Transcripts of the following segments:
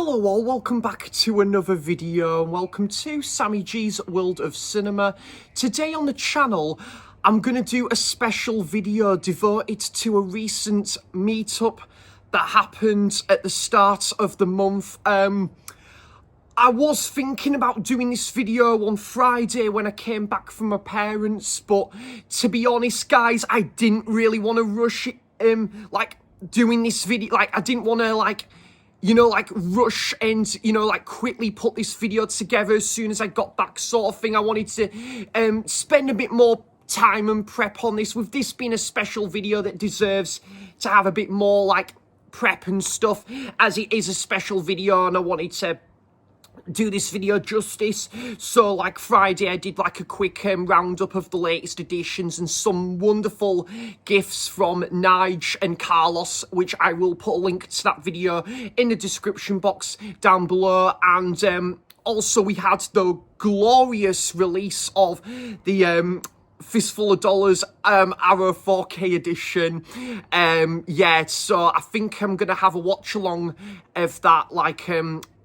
Hello all, welcome back to another video, and welcome to Sammy G's World of Cinema. Today on the channel, I'm going to do a special video devoted to a recent meetup that happened at the start of the month. I was thinking about doing this video on Friday when I came back from my parents', but to be honest guys, I didn't really want to rush it, doing this video. I didn't want to rush and, quickly put this video together as soon as I got back sort of thing. I wanted to spend a bit more time and prep on this, with this being a special video that deserves to have a bit more, prep and stuff, as it is a special video, and I wanted to do this video justice. So Friday I did a quick roundup of the latest editions and some wonderful gifts from Nige and Carlos, which I will put a link to that video in the description box down below. And also we had the glorious release of the Fistful of Dollars Arrow 4K edition. So I think I'm gonna have a watch along of that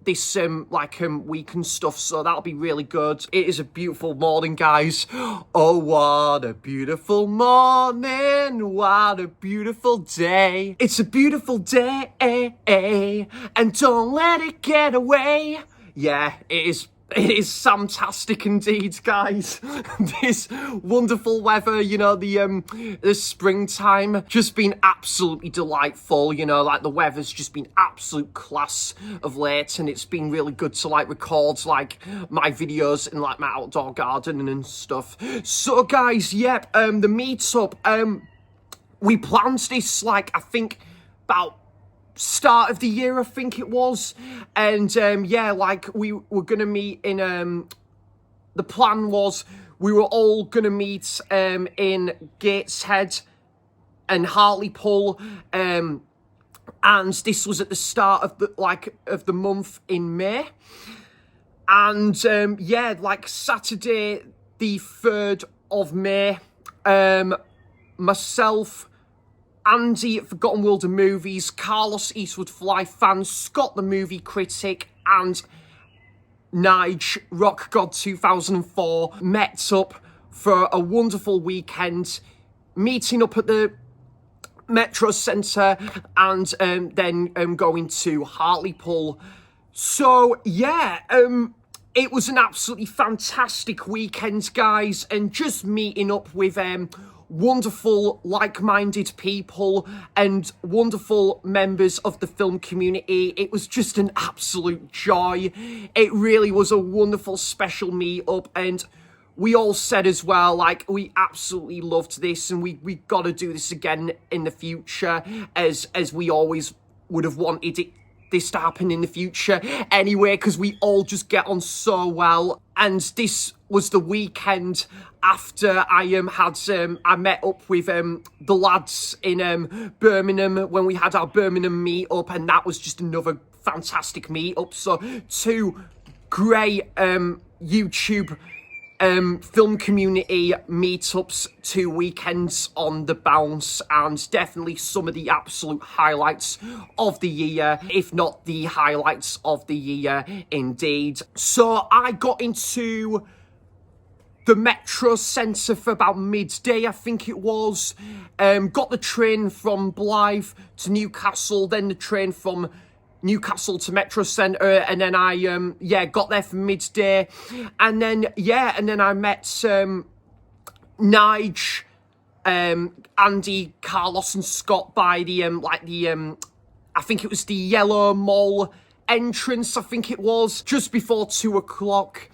this week and stuff, so that'll be really good. It is a beautiful morning, guys. Oh, what a beautiful morning, what a beautiful day. It's a beautiful day, and don't let it get away. Yeah, it is fantastic indeed, guys. This wonderful weather, the springtime, just been absolutely delightful. The weather's just been absolute class of late, and it's been really good to record my videos in my outdoor garden and stuff. So guys, yep, the meetup, we planned this I think about start of the year, I think it was, and we were gonna meet in the plan was we were all gonna meet in Gateshead and Hartlepool, and this was at the start of the month in May, and Saturday the 3rd of May, myself, Andy at Forgotten World of Movies, Carlos Eastwood Fly fan, Scott the movie critic, and Nige Rock God 2004 met up for a wonderful weekend, meeting up at the Metrocentre and then going to Hartlepool. So yeah, it was an absolutely fantastic weekend, guys, and just meeting up with wonderful like-minded people and wonderful members of the film community. It was just an absolute joy. It really was a wonderful special meet-up, and we all said as well, we absolutely loved this, and we got to do this again in the future, as we always would have wanted this to happen in the future anyway, because we all just get on so well. And this was the weekend after I I met up with the lads in Birmingham when we had our Birmingham meet-up, and that was just another fantastic meet-up. So two great YouTube film community meetups, 2 weekends on the bounce, and definitely some of the absolute highlights of the year, if not the highlights of the year indeed. So I got into the Metrocentre for about midday, I think it was. Got the train from Blythe to Newcastle, then the train from Newcastle to Metrocentre, and then I got there for midday, and then I met Nige, Andy, Carlos, and Scott by the I think it was the Yellow Mall entrance, I think it was, just before 2 o'clock.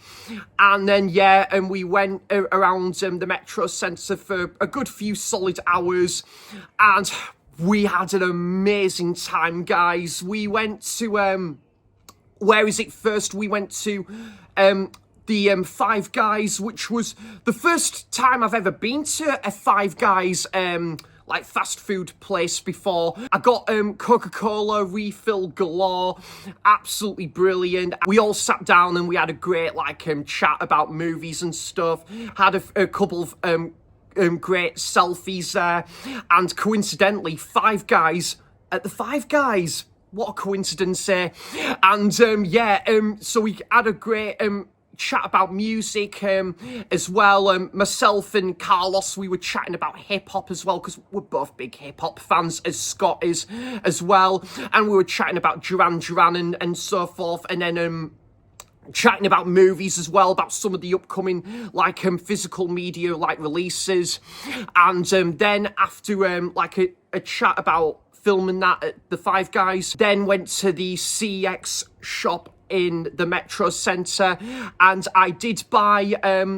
And then and we went around the Metrocentre for a good few solid hours, and we had an amazing time, guys. We went to where is it first? We went to the Five Guys, which was the first time I've ever been to a Five Guys fast food place before. I got Coca-Cola refill galore, absolutely brilliant. We all sat down and we had a great chat about movies and stuff. Had a couple of great selfies there, and coincidentally, Five Guys, at the Five Guys, what a coincidence, eh? And so we had a great chat about music as well. Myself and Carlos, we were chatting about hip-hop as well, because we're both big hip-hop fans, as Scott is as well. And we were chatting about Duran Duran and so forth, and then chatting about movies as well, about some of the upcoming like physical media like releases. And then after like a chat about filming that at the Five Guys, then went to the CX shop in the Metrocentre, and I did buy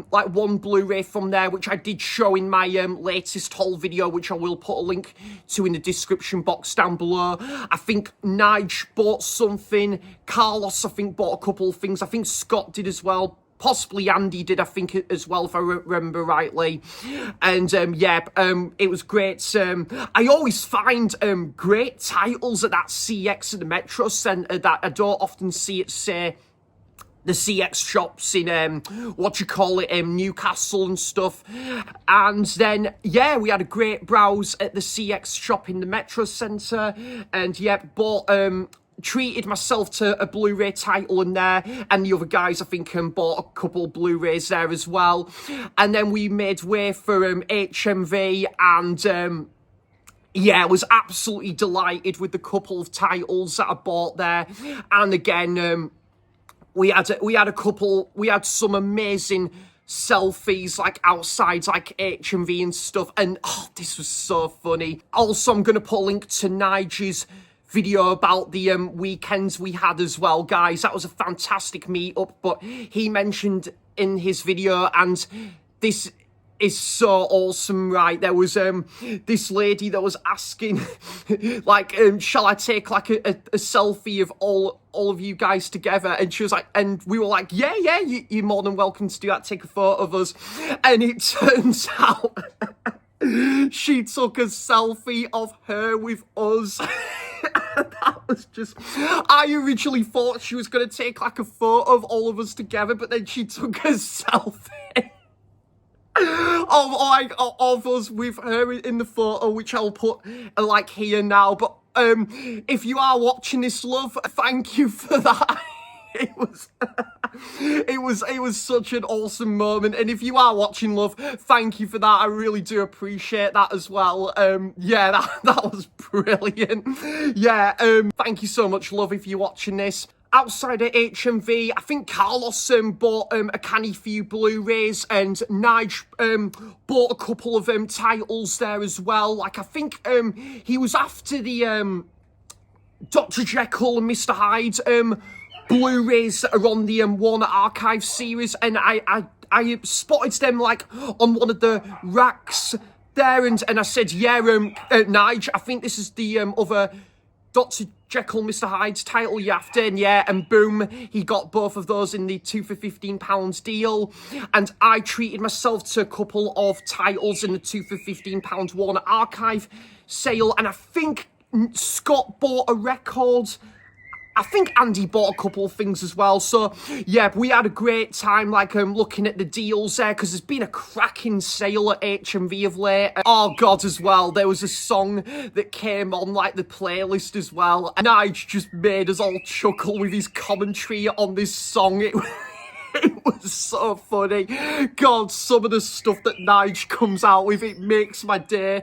like one Blu-ray from there, which I did show in my latest haul video, which I will put a link to in the description box down below. I think Nige bought something, Carlos I think bought a couple of things, I think Scott did as well, possibly Andy did, I think, as well, if I remember rightly. And it was great. I always find great titles at that CX at the Metrocentre that I don't often see at, say, the CX shops in Newcastle and stuff. And then we had a great browse at the CX shop in the Metrocentre, and bought treated myself to a Blu-ray title in there, and the other guys I think bought a couple Blu-rays there as well. And then we made way for HMV, and I was absolutely delighted with the couple of titles that I bought there. And again, we had some amazing selfies like outside like HMV and stuff, and this was so funny. Also, I'm gonna put a link to Nige's video about the weekends we had as well, guys. That was a fantastic meetup, but he mentioned in his video, and this is so awesome, right? There was this lady that was asking like shall I take like a selfie of all of you guys together, and she was like, and we were like, yeah, you're more than welcome to do that, take a photo of us. And it turns out she took a selfie of her with us. That was just, I originally thought she was going to take like a photo of all of us together, but then she took a selfie of us with her in the photo, which I'll put like here now. But if you are watching this, love, thank you for that. It was such an awesome moment, and if you are watching, love, thank you for that. I really do appreciate that as well. That was brilliant. Thank you so much, love, if you're watching this. Outside of HMV, I think Carlos bought a canny few Blu-rays, and Nige bought a couple of titles there as well. Like, I think he was after the Dr. Jekyll and Mr. Hyde Blu-rays that are on the Warner Archive series, and I spotted them like on one of the racks there, and I said, Nige, I think this is the other Dr. Jekyll, Mr. Hyde's title you after, and boom, he got both of those in the 2 for £15 deal. And I treated myself to a couple of titles in the 2 for £15 Warner Archive sale, and I think Scott bought a record. I think Andy bought a couple of things as well. So, we had a great time, like, looking at the deals there, because there's been a cracking sale at HMV of late. Oh, God, as well, there was a song that came on, like, the playlist as well, and Nige just made us all chuckle with his commentary on this song. It was so funny. God, some of the stuff that Nige comes out with, it makes my day.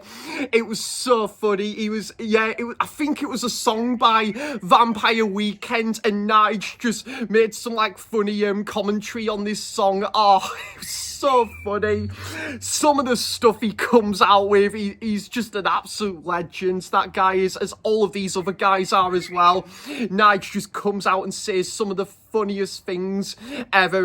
It was so funny. I think it was a song by Vampire Weekend, and Nige just made some like funny commentary on this song. Oh, it was so funny. Some of the stuff he comes out with, he's just an absolute legend. That guy is, as all of these other guys are as well. Nige just comes out and says some of the funniest things ever.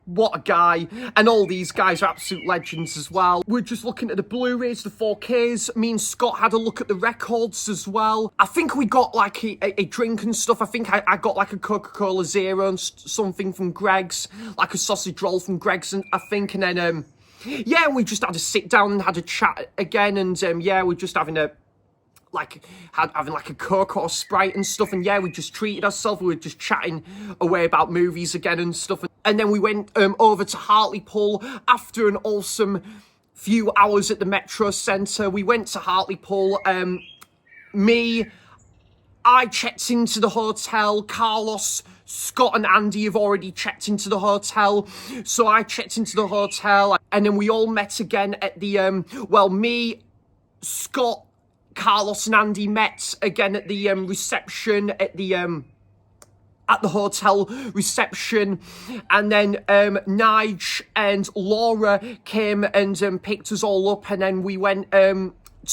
What a guy. And all these guys are absolute legends as well. We're just looking at the Blu-rays, the 4Ks. Me and Scott had a look at the records as well. I think we got like a drink and stuff. I think I got like a Coca-Cola Zero and something from Greg's, like a sausage roll from Greg's, and I think. And then we just had a sit down and had a chat again, and we're just having a having like a Coke or a Sprite and stuff, and we just treated ourselves. We were just chatting away about movies again and stuff, and then we went over to Hartlepool after an awesome few hours at the Metrocentre. We went to Hartlepool, me, I checked into the hotel. Carlos, Scott and Andy have already checked into the hotel. So I checked into the hotel, and then we all met again at the, well, me, Scott, Carlos and Andy met again at the reception at the hotel reception, and then Nige and Laura came and picked us all up, and then we went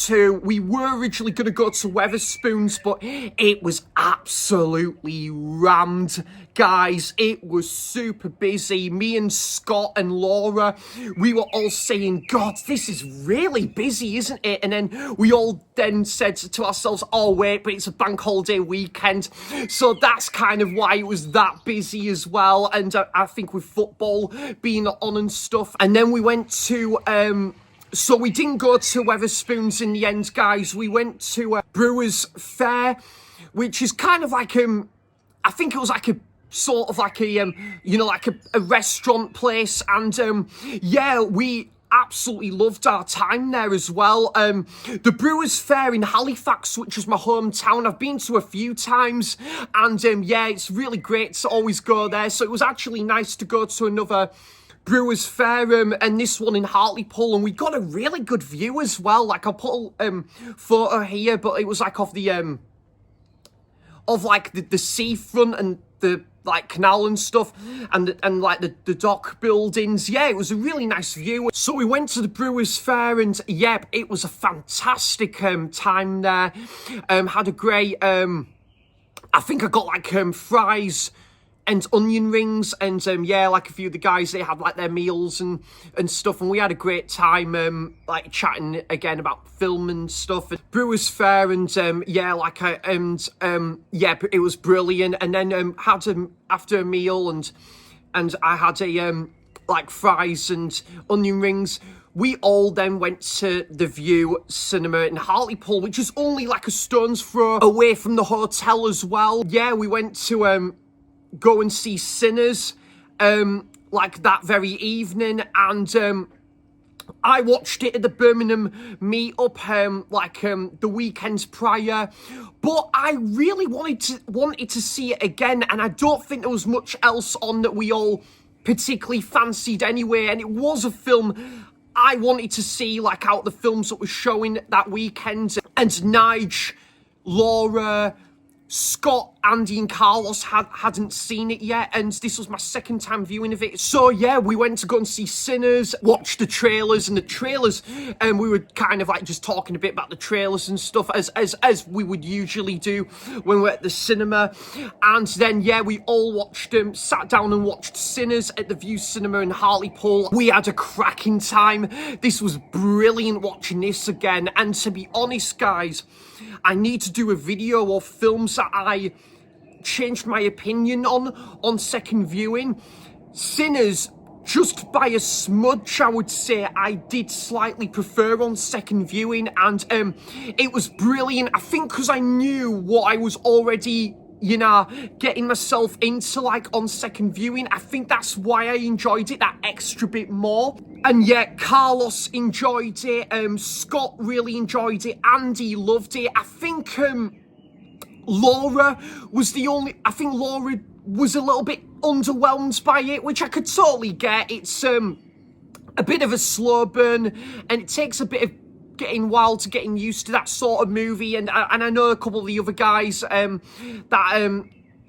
we were originally going to go to Wetherspoons, but it was absolutely rammed, guys. It was super busy. Me and Scott and Laura, we were all saying, God, this is really busy, isn't it? And then we all then said to ourselves, oh wait, but it's a bank holiday weekend, so that's kind of why it was that busy as well. And I think with football being on and stuff. And then we went to so we didn't go to Wetherspoons in the end, guys. We went to Brewers Fayre, which is kind of like I think it was like a sort of like a you know, like a restaurant place, and yeah, we absolutely loved our time there as well. The Brewers Fayre in Halifax, which is my hometown, I've been to a few times, and yeah, it's really great to always go there. So it was actually nice to go to another Brewers Fayre, and this one in Hartlepool, and we got a really good view as well. Like, I'll put a photo here, but it was like of the the seafront and the like canal and stuff, and like the dock buildings. Yeah, it was a really nice view. So we went to the Brewers Fayre, and yeah, it was a fantastic time there. Had a great I think I got like fries and onion rings, and yeah, like a few of the guys, they had like their meals and stuff, and we had a great time like chatting again about film and stuff. Brewers Fayre, and yeah, like yeah, it was brilliant. And then had after a meal, and I had a like fries and onion rings. We all then went to the View Cinema in Hartlepool, which is only like a stone's throw away from the hotel as well. Yeah, we went to go and see Sinners like that very evening, and I watched it at the Birmingham meetup like the weekends prior, but I really wanted to see it again, and I don't think there was much else on that we all particularly fancied anyway, and it was a film I wanted to see, like out the films that were showing that weekend. And Nige, Laura, Scott, Andy and Carlos hadn't seen it yet, and this was my second time viewing of it. So yeah, we went to go and see Sinners, watched the trailers, and the trailers, and we were kind of like just talking a bit about the trailers and stuff, as we would usually do when we're at the cinema. And then yeah, we all watched sat down and watched Sinners at the View Cinema in Hartlepool. We had a cracking time. This was brilliant watching this again, and to be honest, guys, I need to do a video of films that I changed my opinion on second viewing. Sinners, just by a smudge, I would say I did slightly prefer on second viewing, and it was brilliant. I think because I knew what I was already, you know, getting myself into like on second viewing, I think that's why I enjoyed it that extra bit more. And yeah, Carlos enjoyed it, Scott really enjoyed it, Andy loved it. I think Laura was Laura was a little bit underwhelmed by it, which I could totally get. It's a bit of a slow burn, and it takes a bit of while to getting used to that sort of movie. And I know a couple of the other guys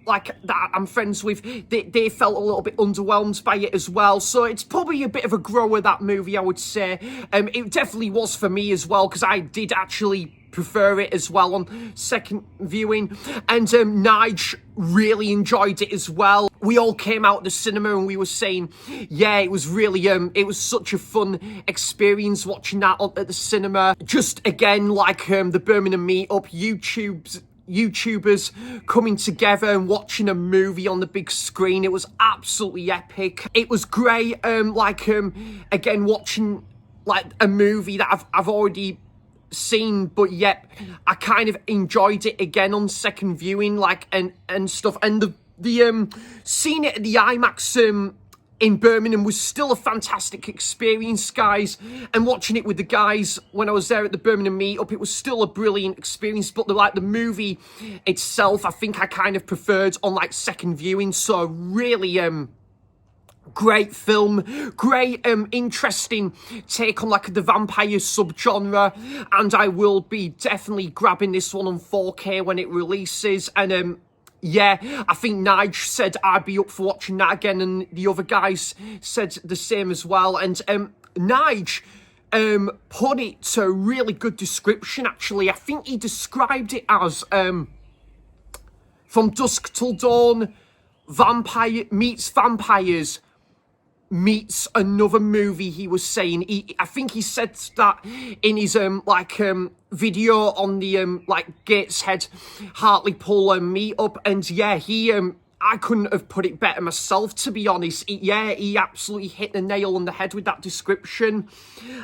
like that I'm friends with, they felt a little bit underwhelmed by it as well. So it's probably a bit of a grower, that movie, I would say. It definitely was for me as well, because I did actually prefer it as well on second viewing. And Nige really enjoyed it as well. We all came out of the cinema and we were saying, yeah, it was really it was such a fun experience watching that at the cinema. Just again, like the Birmingham meetup, YouTubers coming together and watching a movie on the big screen. It was absolutely epic. It was great, again, watching like a movie that I've already seen, but yet I kind of enjoyed it again on second viewing, like and stuff. And the seeing it at the IMAX in Birmingham was still a fantastic experience, guys. And watching it with the guys when I was there at the Birmingham meetup, it was still a brilliant experience. But the movie itself, I think I kind of preferred on like second viewing. So really, great film, great interesting take on like the vampire subgenre, and I will be definitely grabbing this one on 4K when it releases. And yeah, I think Nige said I'd be up for watching that again, and the other guys said the same as well. And Nige put it to a really good description, actually. I think he described it as From Dusk Till Dawn, vampire meets vampires meets another movie. He was saying, I think he said that in his video on the Gateshead Hartlepool meetup. And yeah, I couldn't have put it better myself, to be honest. He absolutely hit the nail on the head with that description.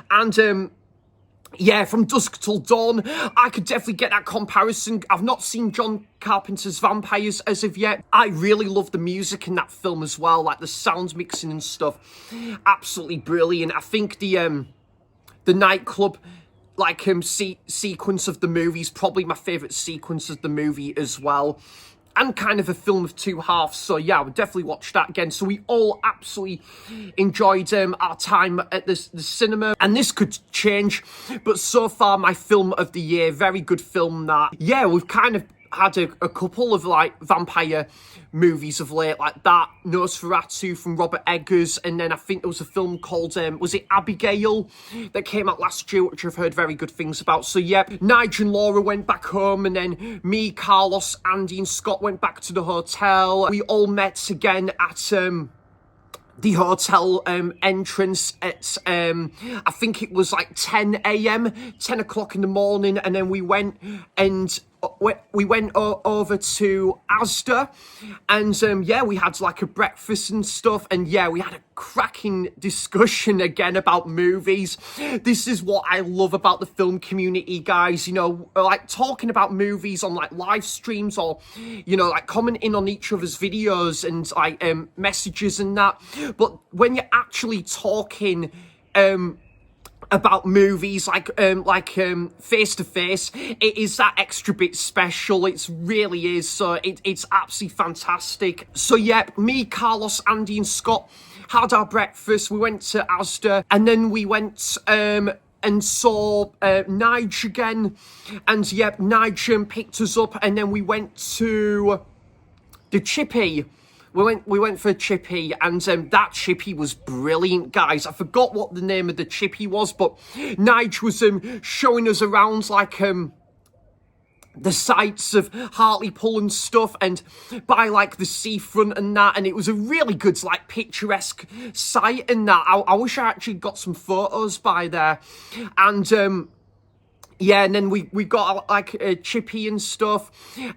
And yeah, From Dusk Till Dawn, I could definitely get that comparison. I've not seen John Carpenter's Vampires as of yet. I really love the music in that film as well, like the sound mixing and stuff. Absolutely brilliant. I think the nightclub sequence of the movie is probably my favourite sequence of the movie as well. And kind of a film of two halves. So yeah, I would definitely watch that again. So we all absolutely enjoyed our time at the cinema. And this could change, but so far my film of the year, very good film that. Yeah, we've kind of had a couple of like vampire movies of late, like that Nosferatu from Robert Eggers, and then I think there was a film called was it Abigail that came out last year, which I've heard very good things about. So yeah, Nige and Laura went back home, and then me, Carlos, Andy and Scott went back to the hotel. We all met again at the hotel entrance at I think it was like 10 a.m, 10 o'clock in the morning, and then we went over to Asda, and yeah, we had like a breakfast and stuff, and yeah, we had a cracking discussion again about movies. This is what I love about the film community, guys, you know, like talking about movies on like live streams, or you know, like commenting on each other's videos and like messages and that. But when you're actually talking about movies face to face, it is that extra bit special. It really is. So it's absolutely fantastic. So yeah, me, Carlos, Andy and Scott had our breakfast. We went to Asda, and then we went and saw Nige again. And yeah, Nige picked us up, and then we went to the Chippy. We went for a chippy, and that chippy was brilliant, guys. I forgot what the name of the chippy was, but Nige was showing us around like the sights of Hartlepool and stuff, and by like the seafront and that, and it was a really good like picturesque sight and that. I wish I actually got some photos by there. And yeah, and then we got like a chippy and stuff,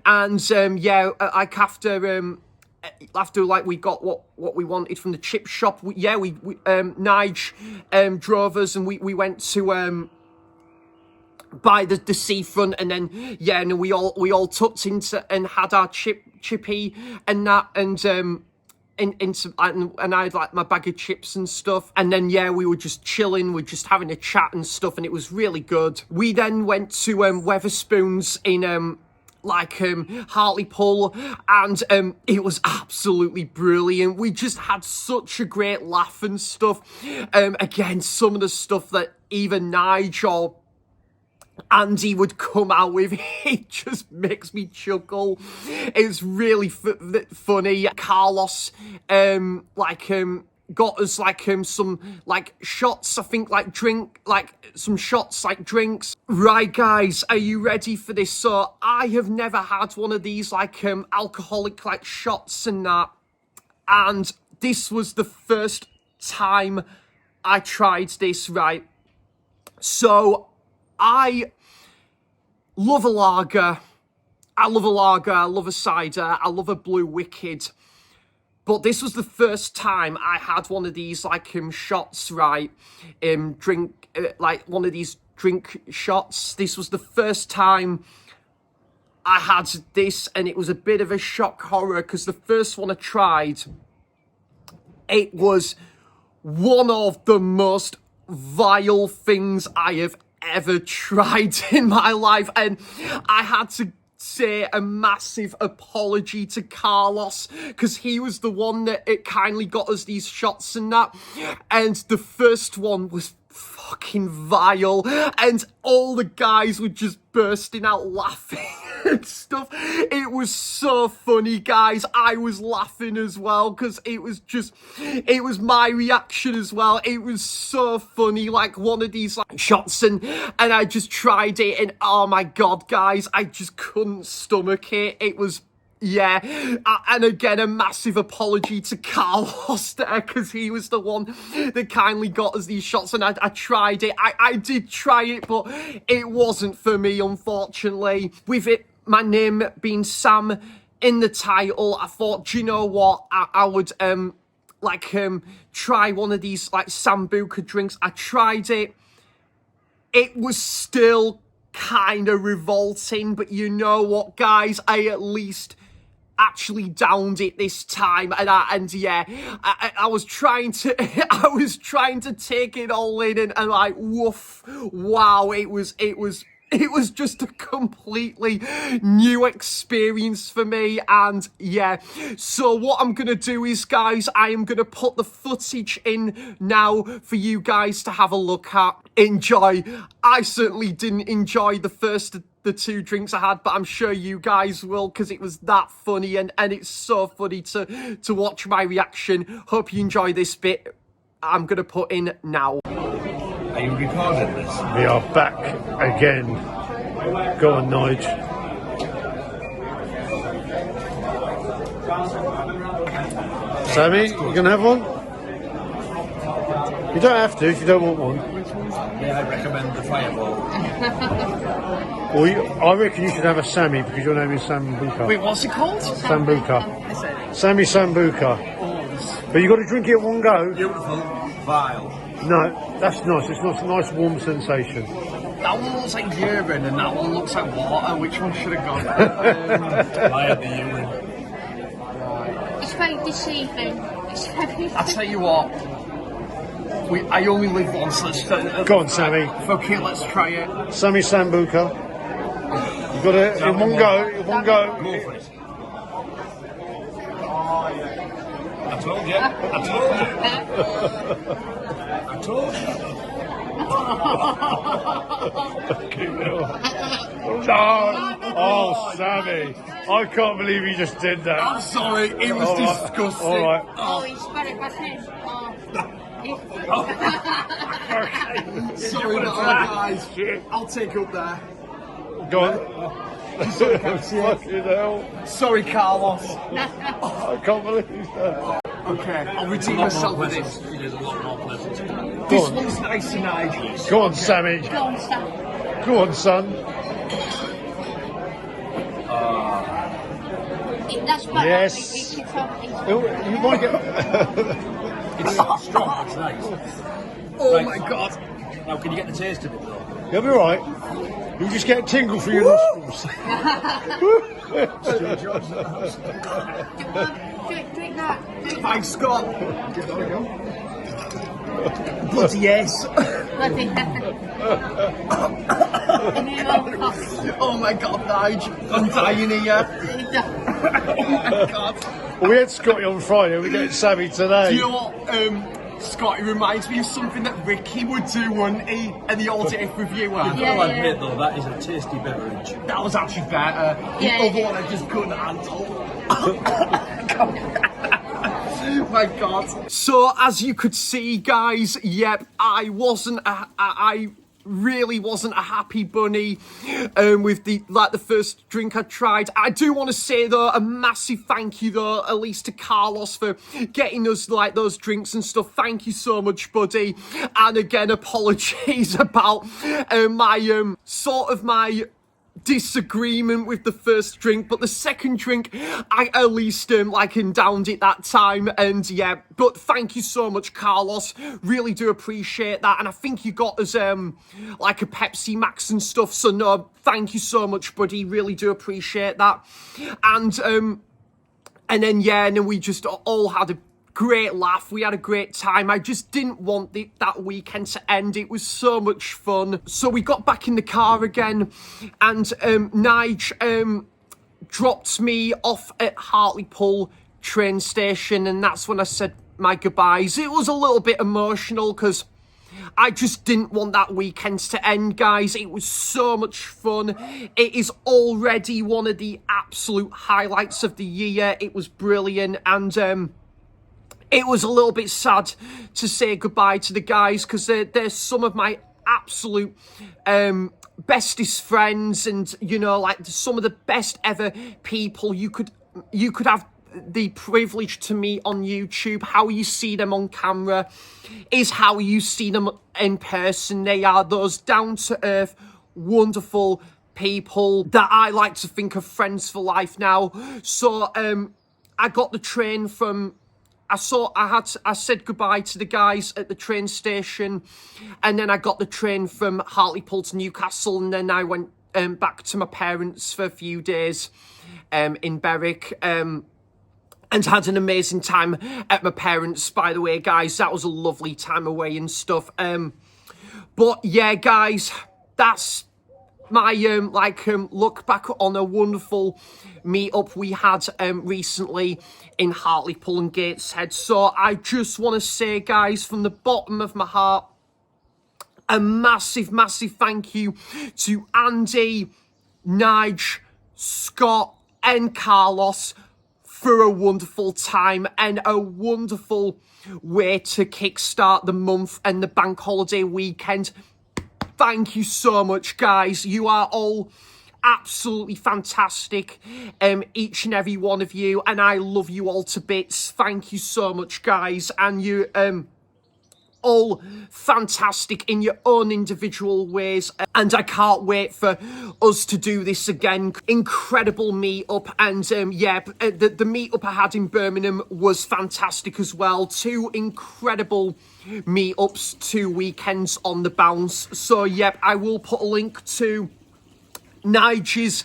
and yeah, like after like we got what we wanted from the chip shop, Nige drove us, and we went to by the seafront, and then yeah, and we all tucked into and had our chippy and that, and and I had like my bag of chips and stuff, and then yeah, we were just chilling, we're just having a chat and stuff, and it was really good. We then went to Weatherspoons in Hartlepool, and it was absolutely brilliant. We just had such a great laugh and stuff. Again, some of the stuff that even Nige or Andy would come out with, it just makes me chuckle. It's really funny. Carlos got us some shots, I think, some shots like drinks. Right, guys, are you ready for this? So I have never had one of these alcoholic shots and that, and this was the first time I tried this, right? So I love a lager, I love a cider, I love a Blue Wicked. But this was the first time I had one of these shots, right? One of these drink shots. This was the first time I had this, and it was a bit of a shock horror, because the first one I tried, It was one of the most vile things I have ever tried in my life, and I had to say a massive apology to Carlos, because he was the one that it kindly got us these shots and that, and the first one was fucking vile, and all the guys were just bursting out laughing and stuff. It was so funny, guys. I was laughing as well, because it was my reaction as well. It was so funny, like one of these like shots, and I just tried it, and oh my god, guys, I just couldn't stomach it. It was, yeah, and again, a massive apology to Carlos there, because he was the one that kindly got us these shots, and I tried it. I did try it, but it wasn't for me, unfortunately. With it, my name being Sam in the title, I thought, do you know what, I would, try one of these, like, Sambuca drinks. I tried it. It was still kind of revolting, but you know what, guys, I at least actually downed it this time, and I was trying to take it all in, and like, woof, wow, it was just a completely new experience for me. And yeah, so what I'm gonna do is, guys, I am gonna put the footage in now for you guys to have a look at. Enjoy. I certainly didn't enjoy the two drinks I had, but I'm sure you guys will, because it was that funny, and it's so funny to watch my reaction. Hope you enjoy this bit I'm gonna put in now. Are you recording this? We are back again. Go on, Nige. Sammy, you gonna have one? You don't have to if you don't want one. Yeah, I recommend the Fireball. Well, I reckon you should have a Sammy, because your name is Sambuca. Wait, what's it called? Sambuca. Sammy Sambuca. But you got to drink it at one go. Beautiful. Vile. No, that's nice. It's not a nice warm sensation. That one looks like urine, and that one looks like water. Which one should have gone? I had the urine. It's very deceiving. I'll tell you what. I only live once. Let's Go on, Sammy. Fuck it, let's try it. Sammy Sambuca. You got it in one go. In one go. Go for it. I told you. I told you. Oh, Sammy. I can't believe you just did that. I'm sorry, it was disgusting. All right. Oh, he's got it back in. Sorry, guys. I'll take up there. Go on. Fucking hell. Sorry, Carlos. I can't believe that. Okay, I'll redeem myself with this. It is a lot more pleasant. This one's nice and Nige. Go on, Sammy. Go on, Sam. Go on, son. That's better. Yes. You might get... It's strong, it's nice. Oh Right. my god. Now, can you get the taste of it though? You'll be right. You just get a tingle through your nostrils. Drink that. Thanks, Scott. Bloody yes. Oh my god, Nige. I'm dying here. Oh my god. Well, we had Scotty on Friday, we get Sammy today. Do you know what, Scotty reminds me of something that Ricky would do, wouldn't he? And the autograph reviewer. I'll admit though, that is a tasty beverage. That was actually better. The other one I just couldn't handle. My god. So as you could see, guys, yep, I really wasn't a happy bunny with the first drink I tried. I do want to say though, a massive thank you though, at least to Carlos, for getting us like those drinks and stuff. Thank you so much, buddy. And again, apologies about my disagreement with the first drink, but the second drink I at least downed it that time. And yeah, but thank you so much, Carlos, really do appreciate that. And I think you got us like a Pepsi Max and stuff, so no, thank you so much, buddy, really do appreciate that. And then yeah, and then we just all had a great laugh. We had a great time. I just didn't want that weekend to end. It was so much fun. So we got back in the car again, and Nige dropped me off at Hartlepool train station, and that's when I said my goodbyes. It was a little bit emotional because I just didn't want that weekend to end, guys. It was so much fun. It is already one of the absolute highlights of the year. It was brilliant, and it was a little bit sad to say goodbye to the guys because they're some of my absolute bestest friends, and you know, like some of the best ever people you could have the privilege to meet on YouTube. How you see them on camera is how you see them in person. They are those down-to-earth, wonderful people that I like to think of friends for life now. So I got the train from... I said goodbye to the guys at the train station, and then I got the train from Hartlepool to Newcastle, and then I went back to my parents for a few days in Berwick, and had an amazing time at my parents', by the way, guys. That was a lovely time away and stuff. But yeah, guys, that's my look back on a wonderful meet-up we had recently in Hartlepool and Gateshead. So I just want to say, guys, from the bottom of my heart, a massive, massive thank you to Andy, Nige, Scott and Carlos for a wonderful time and a wonderful way to kickstart the month and the bank holiday weekend. Thank you so much, guys. You are all absolutely fantastic, each and every one of you, and I love you all to bits. Thank you so much, guys, and you all fantastic in your own individual ways, and I can't wait for us to do this again. Incredible meet-up, and yeah, the meet-up I had in Birmingham was fantastic as well. 2 incredible meet-ups, 2 weekends on the bounce. So yep, I will put a link to Nige's,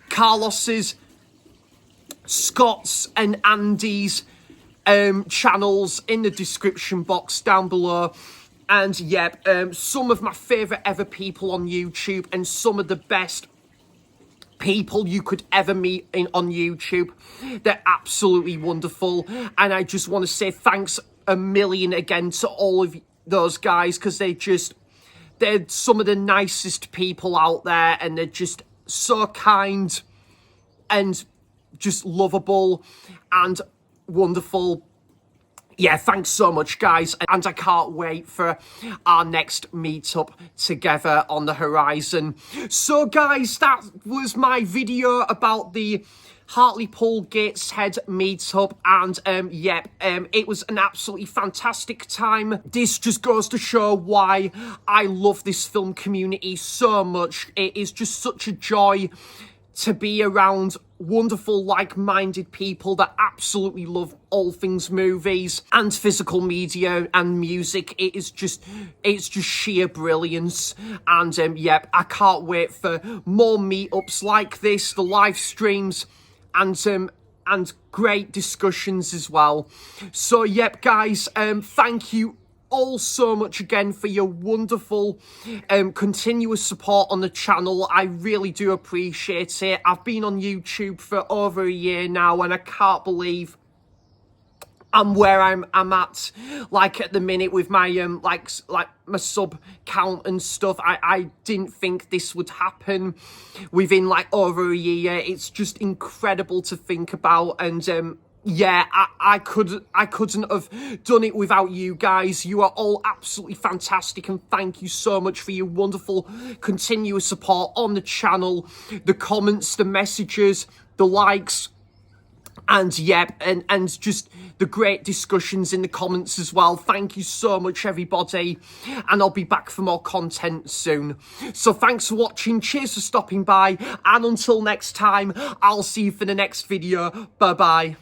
Carlos's, Scott's and Andy's channels in the description box down below. And yep, some of my favourite ever people on YouTube, and some of the best people you could ever meet on YouTube. They're absolutely wonderful, and I just want to say thanks a million again to all of those guys, because they're some of the nicest people out there, and they're just so kind and just lovable and wonderful. Yeah, thanks so much, guys, and I can't wait for our next meetup together on the horizon. So, guys, that was my video about the Hartlepool Gateshead meetup, and yep, it was an absolutely fantastic time. This just goes to show why I love this film community so much. It is just such a joy to be around wonderful, like-minded people that absolutely love all things movies and physical media and music. It's just sheer brilliance. And yep, I can't wait for more meetups like this, the live streams, and great discussions as well. So yep, guys, thank you all so much again for your wonderful continuous support on the channel. I really do appreciate it. I've been on YouTube for over a year now, and I can't believe I'm where I'm at, like at the minute with my like my sub count and stuff. I didn't think this would happen within like over a year. It's just incredible to think about, and yeah, I couldn't have done it without you guys. You are all absolutely fantastic, and thank you so much for your wonderful continuous support on the channel, the comments, the messages, the likes, and yep, and just the great discussions in the comments as well. Thank you so much, everybody, and I'll be back for more content soon. So thanks for watching, cheers for stopping by, and until next time, I'll see you for the next video. Bye bye.